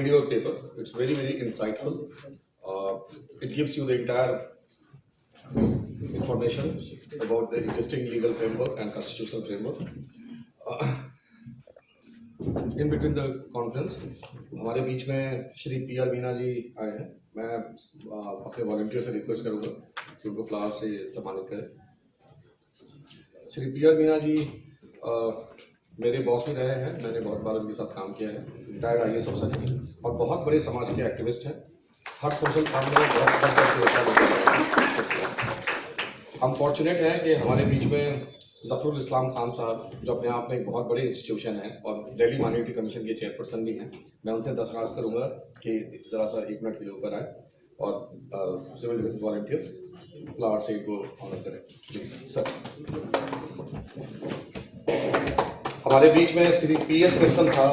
read your paper. It's very, very insightful. It gives you the entire information about the existing legal framework and constitutional framework. In between the conference, हमारे बीच में Shri PR. Meena ji आए हैं. मैं अपने volunteer से request करूँगा कि उनको फ्लावर से सम्मानित करें. श्री पी.आर. मीना जी मेरे बॉस भी रहे हैं. मैंने बहुत बार उनके साथ काम किया है. रिटायर्ड IAS अफसर हैं और बहुत बड़े समाज के एक्टिविस्ट हैं. हर सोशल काम में बहुत हम फॉर्चुनेट हैं कि हमारे बीच में ज़फ़रुल इस्लाम खान साहब, जो अपने आप में एक बहुत बड़े इंस्टीट्यूशन हैं और दिल्ली माइनॉरिटी कमीशन के चेयरपर्सन भी हैं. मैं उनसे दरख्वास्त करूंगा कि ज़रा सा 1 मिनट के लिए ऊपर आए और सिविल डिफेंस वॉलंटियर्स फ्लावर से इनको ऑनर करें. Please sir. हमारे बीच में श्री PS कृष्णन साहब.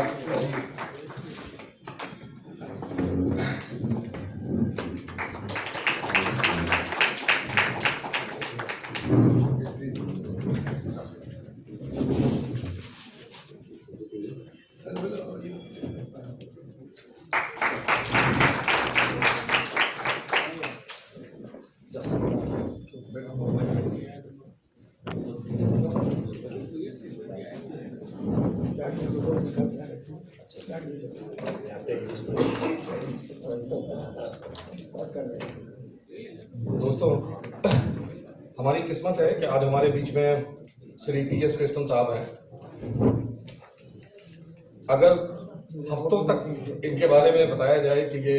दोस्तों, हमारी किस्मत है कि आज हमारे बीच में श्री PS कृष्णन साहब हैं. अगर हफ्तों तक इनके बारे में बताया जाए कि ये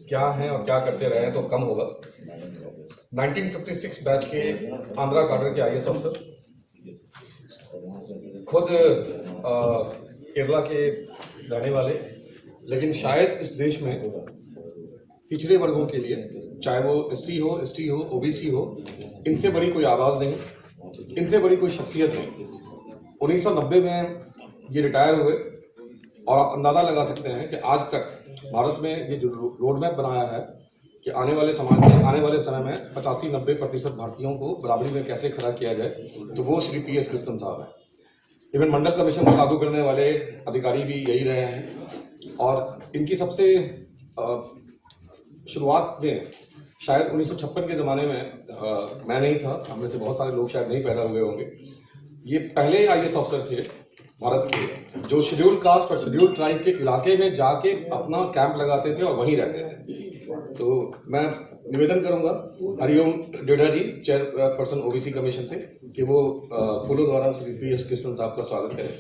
क्या हैं और क्या करते रहे हैं तो कम होगा. 1956 बैच के आंध्रा कार्डर के IAS अफसर, खुद केरला के रहने वाले, लेकिन शायद इस देश में पिछड़े वर्गों के लिए, चाहे वो SC हो, ST हो, OBC हो, इनसे बड़ी कोई आवाज़ नहीं, इनसे बड़ी कोई शख्सियत नहीं. 1990 में ये रिटायर हुए और आप अंदाज़ा लगा सकते हैं कि आज तक भारत में ये जो रोड मैप बनाया है कि आने वाले समाज में, आने वाले समय में 85-90% भारतीयों को बराबरी में कैसे खड़ा किया जाए, तो वो श्री PS कृष्णन साहब हैं. इवन मंडल कमीशन को लागू करने वाले अधिकारी भी यही रहे हैं. और इनकी सबसे शुरुआत में शायद 1956 के ज़माने में मैं नहीं था, हम में से बहुत सारे लोग शायद नहीं पैदा हुए होंगे. ये पहले IAS अफसर थे भारत के जो शेड्यूल कास्ट और शेड्यूल ट्राइब के इलाके में जाके अपना कैंप लगाते थे और वहीं रहते थे. तो मैं निवेदन करूंगा हरिओम डेढ़ा जी, चेयरपर्सन OBC कमीशन से, कि वो फूलों द्वारा श्री PS कृष्णन साहब का स्वागत करें.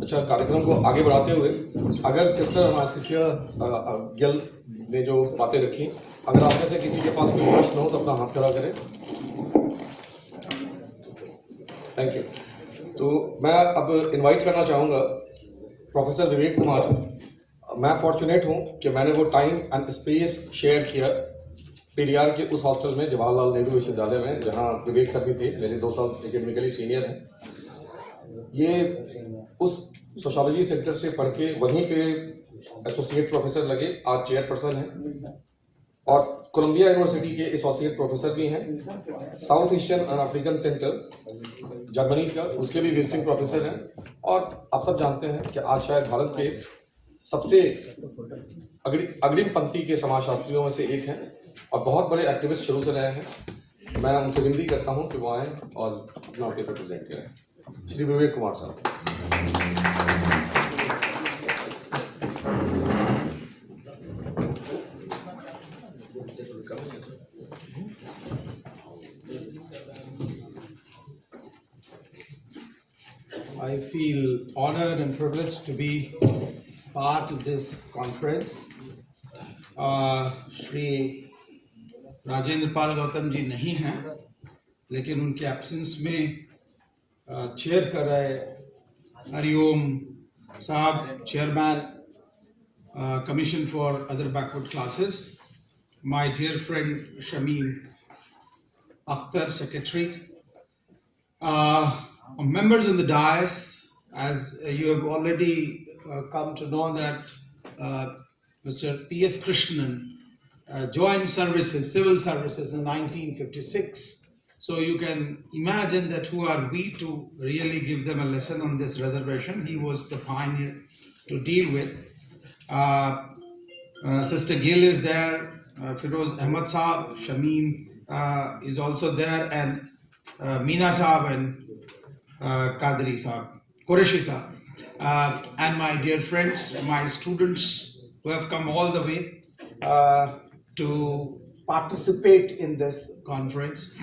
अच्छा, कार्यक्रम को आगे बढ़ाते हुए अगर सिस्टर अनासिया गिल ने जो बातें रखी, अगर आप में से किसी के पास कोई प्रश्न हो तो अपना हाथ खड़ा करें. Thank you. तो मैं अब इनवाइट करना चाहूँगा प्रोफेसर विवेक कुमार. मैं फॉर्चुनेट हूँ कि मैंने वो टाइम एंड स्पेस शेयर किया PDR के उस हॉस्टल में, जवाहरलाल नेहरू विश्वविद्यालय में, जहाँ विवेक सर भी थे. मेरे 2 साल एकेडमिकली सीनियर हैं. ये उस सोशोलॉजी सेंटर से पढ़ के वहीं पे एसोसिएट प्रोफेसर लगे, आज चेयरपर्सन हैं और कोलंबिया यूनिवर्सिटी के एसोसिएट प्रोफेसर भी हैं. South Asian and African centre Germany का, उसके भी विजिटिंग प्रोफेसर हैं. और आप सब जानते हैं कि आज शायद भारत के सबसे अग्रिम पंक्ति के समाजशास्त्रियों में से एक हैं और बहुत बड़े एक्टिविस्ट शुरू से रहे हैं. मैं उनसे विनती करता हूं कि वो आएँ और अपना पेपर प्रेजेंट करें. श्री विवेक कुमार साहब. I feel honored and privileged to be part of this conference. Shri Rajendra Pal Gautam ji नहीं हैं, लेकिन उनके एब्सेंस में चेयर कर रहे हरिओम साहब, chairman commission for other backward classes, my dear friend Shamim Akhtar, secretary, members in the dais. As you have already come to know that Mr. P.S. Krishnan, joined services, civil services in 1956. So you can imagine that who are we to really give them a lesson on this reservation. He was the pioneer to deal with. Sister Gill is there, Firoz Ahmad Saab, Shamim is also there, and Meena Saab and Qadri Saab, Qureshi Saab, and my dear friends, my students who have come all the way to participate in this conference.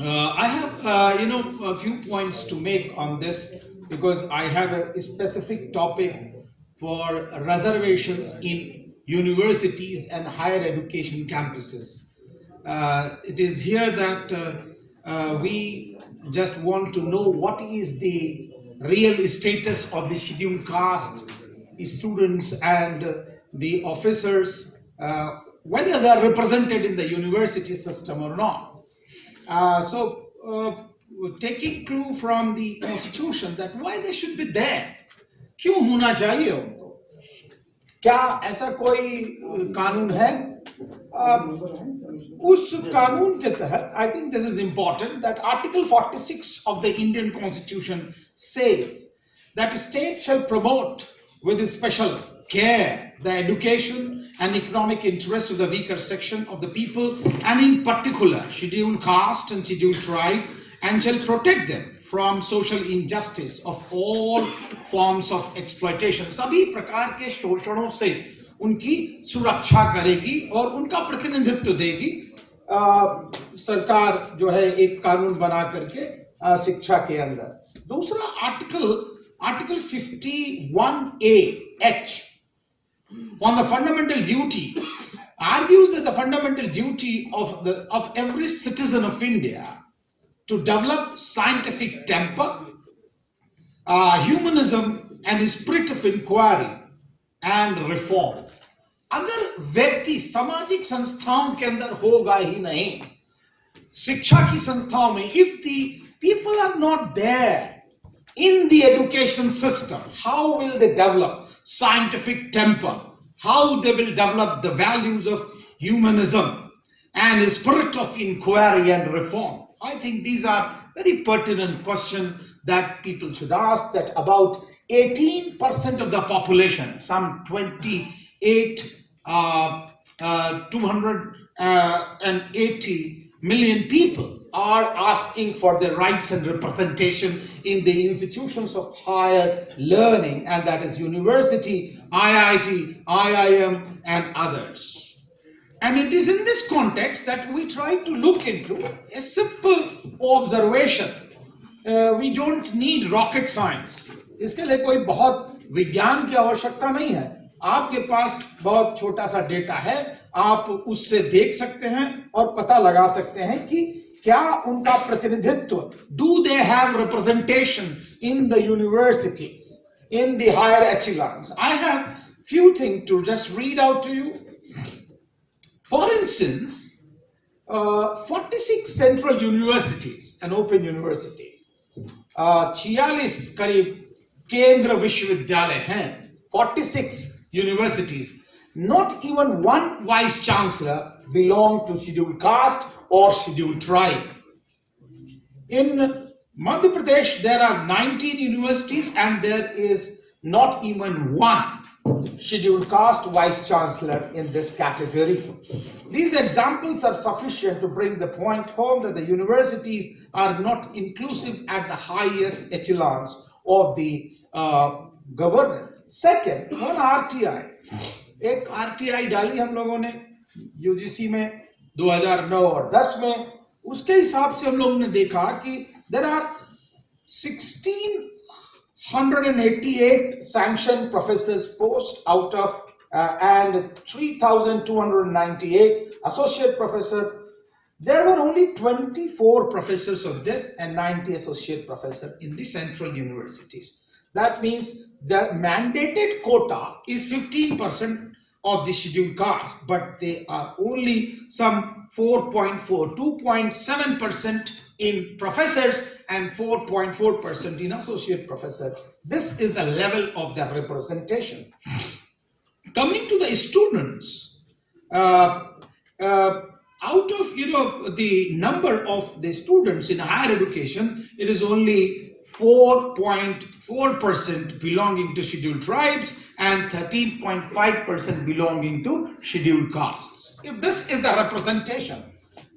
I have, a few points to make on this because I have a specific topic for reservations in universities and higher education campuses. It is here that we just want to know what is the real status of the scheduled caste students and the officers, whether they are represented in the university system or not. Taking clue from the constitution that why they should be there, क्यों होना चाहिए उनको, क्या ऐसा कोई कानून है? उस कानून के तहत I think this is important that Article 46 of the Indian Constitution says that a state shall promote with special care the education and economic interest of the weaker section of the people, and in particular scheduled caste and scheduled tribe, and shall protect them from social injustice of all forms of exploitation. सभी प्रकार के शोषणों से उनकी सुरक्षा करेगी और उनका प्रतिनिधित्व देगी सरकार जो है एक कानून बना करके शिक्षा के अंदर. दूसरा article 51A(H) on the fundamental duty argues that the fundamental duty of every citizen of India to develop scientific temper, humanism and spirit of inquiry and reform. अगर व्यक्ति सामाजिक संस्थाओं के अंदर होगा ही नहीं, शिक्षा की संस्थाओं में, if the people are not there in the education system, how will they develop scientific temper? How they will develop the values of humanism and a spirit of inquiry and reform? I think these are very pertinent questions that people should ask. That about 18% of the population, some 280 million people, are asking for their rights and representation in the institutions of higher learning, and that is university, IIT, IIM, and others. And it is in this context that we try to look into a simple observation. We don't need rocket science. इसके लिए कोई बहुत विज्ञान की आवश्यकता नहीं है. आपके पास बहुत छोटा सा डेटा है, आप उससे देख सकते हैं और पता लगा सकते हैं कि क्या उनका प्रतिनिधित्व, do they have representation in the universities, in the higher echelons? I have few things to just read out to you. For instance, 46 central universities and open universities, 46 करीब केंद्र विश्वविद्यालय हैं, 46 universities. Not even one vice chancellor belong to scheduled caste or scheduled tribe. In Madhya Pradesh, there are 19 universities and there is not even one scheduled caste vice chancellor in this category. These examples are sufficient to bring the point home that the universities are not inclusive at the highest echelons of the governance. Second, one RTI. एक RTI डाली हम लोगों ने UGC में 2009 और 10 में. उसके हिसाब से हम लोगों ने देखा कि there are 1688 sanctioned professors posts out of and 3298 associate professor. There were only 24 professors of this and 90 associate professors in the central universities. That means the mandated quota is 15% of the scheduled caste, but they are only some 2.7% in professors and 4.4% in associate professor. This is the level of the representation. Coming to the students, uh, out of the number of the students in higher education, it is only 4.4% belonging to scheduled tribes and 13.5% belonging to scheduled castes. If this is the representation,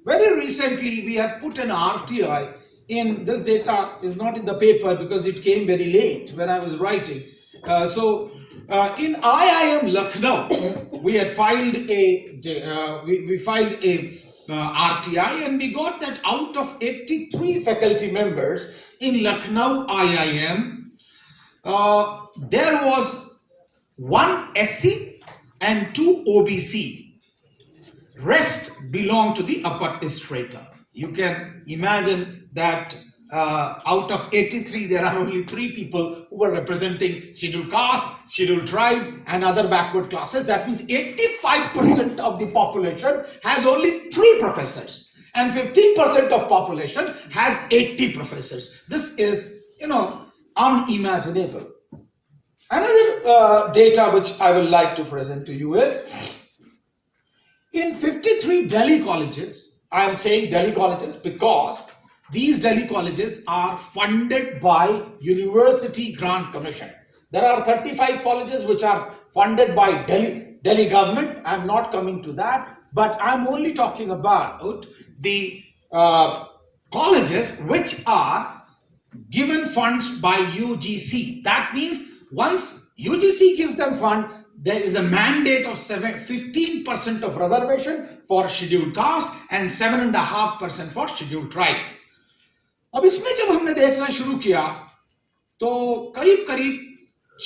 very recently we have put an RTI in. This data is not in the paper because it came very late when I was writing. In IIM Lucknow, we had filed we filed a RTI, and we got that out of 83 faculty members in Lucknow IIM, there was 1 SC and 2 OBC. Rest belong to the upper strata. You can imagine that out of 83, there are only 3 people who are representing scheduled caste, scheduled tribe, and other backward classes. That means 85% of the population has only 3 professors, and 15% of population has 80 professors. This is, unimaginable. Another data which I would like to present to you is, in 53 Delhi colleges, I am saying Delhi colleges because these Delhi colleges are funded by University Grant Commission. There are 35 colleges which are funded by Delhi government. I'm not coming to that, but I'm only talking about the colleges which are given funds by UGC. That means once UGC gives them fund, there is a mandate of 15% of reservation for scheduled caste and 7.5% for scheduled tribe. अब इसमें जब हमने देखना शुरू किया तो करीब करीब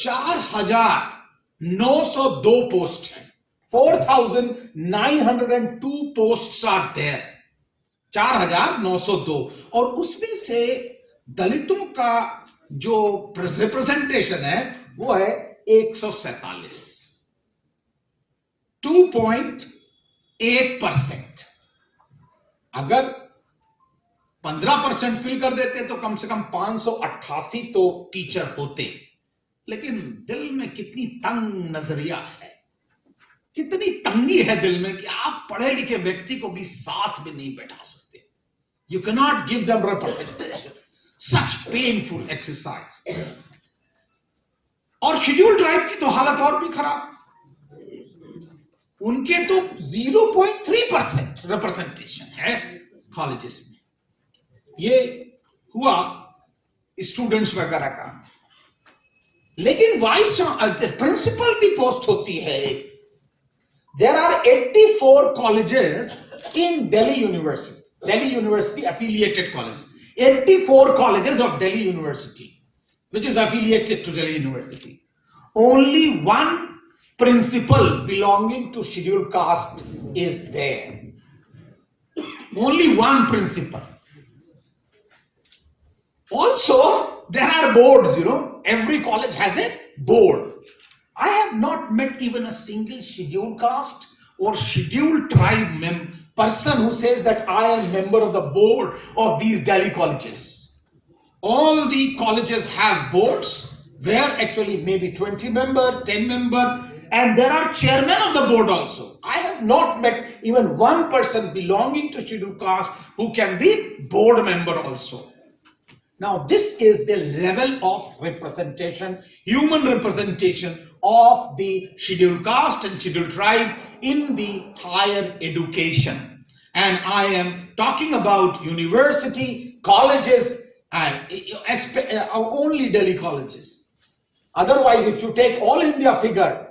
4,902 पोस्ट हैं. 4,902 पोस्ट्स आर देयर. 4,902. और उसमें से दलितों का जो रिप्रेजेंटेशन है वो है 147. 2.8%. अगर 15% फिल कर देते तो कम से कम 588 तो टीचर होते. लेकिन दिल में कितनी तंग नजरिया है, कितनी तंगी है दिल में कि आप पढ़े लिखे व्यक्ति को भी साथ में नहीं बैठा सकते. You can not give them representation. Such painful exercise. और शेड्यूल ट्राइब की तो हालत और भी खराब. उनके तो 0.3% रिप्रेजेंटेशन है कॉलेजेस में. ये हुआ स्टूडेंट्स वगैरह का. लेकिन वाइस प्रिंसिपल भी पोस्ट होती है. There are 84 colleges in Delhi university affiliated colleges. 84 colleges of Delhi University which is affiliated to Delhi University. Only one principal belonging to scheduled caste is there. Only one principal. Also, there are boards, every college has a board. I have not met even a single scheduled caste or scheduled tribe person who says that I am member of the board of these Delhi colleges. All the colleges have boards where actually maybe 20 member, 10 member, and there are chairmen of the board also. I have not met even one person belonging to scheduled caste who can be board member also. Now, this is the level of representation, human representation of the scheduled caste and scheduled tribe in the higher education. And I am talking about university, colleges, and only Delhi colleges. Otherwise, if you take all India figure,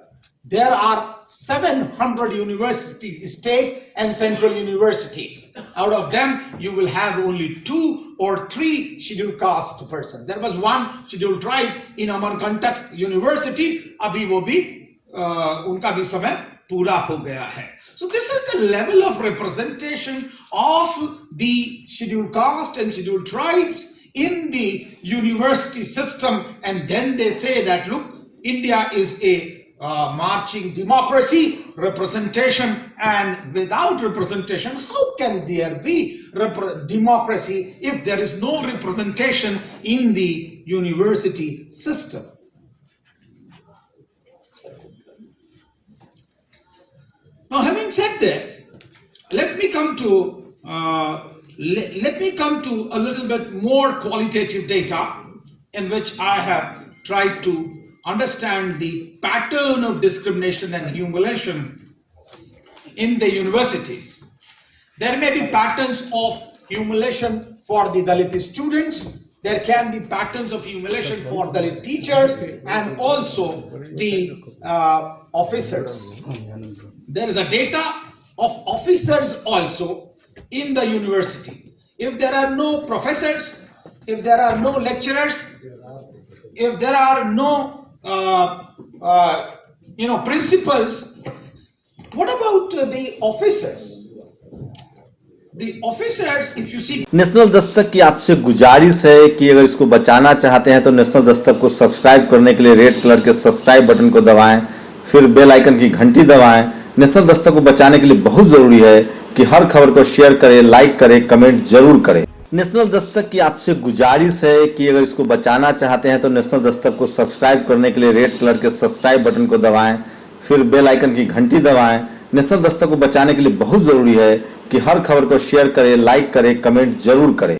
there are 700 universities, state and central universities. Out of them, you will have only 2 or 3 scheduled caste person. There was one scheduled tribe in Amarkantak University. Abhi wo bhi, unka bhi samay pura ho gaya hai. So this is the level of representation of the scheduled caste and scheduled tribes in the university system. And then they say that, look, India is a marching democracy, representation, and without representation, how can there be democracy if there is no representation in the university system? Now, having said this, let me come to a little bit more qualitative data in which I have tried to understand the pattern of discrimination and humiliation in the universities. There may be patterns of humiliation for the Dalit students. There can be patterns of humiliation for Dalit teachers and also the officers. There is a data of officers also in the university. If there are no professors, if there are no lecturers, if there are no principals, what about the officers? The officers, if you see, national Dastak की आपसे गुजारिश है कि अगर इसको बचाना चाहते हैं तो नेशनल दस्तक को सब्सक्राइब करने के लिए रेड कलर के सब्सक्राइब बटन को दबाएं, फिर बेल आइकन की घंटी दबाएं। नेशनल दस्तक को बचाने के लिए बहुत जरूरी है कि हर खबर को शेयर करें, लाइक करें, कमेंट जरूर करें। नेशनल दस्तक की आपसे गुजारिश है कि अगर इसको बचाना चाहते हैं तो नेशनल दस्तक को सब्सक्राइब करने के लिए रेड कलर के सब्सक्राइब बटन को दबाएं, फिर बेल आइकन की घंटी दबाएं। नेशनल दस्तक को बचाने के लिए बहुत जरूरी है कि हर खबर को शेयर करें, लाइक करें, कमेंट जरूर करें।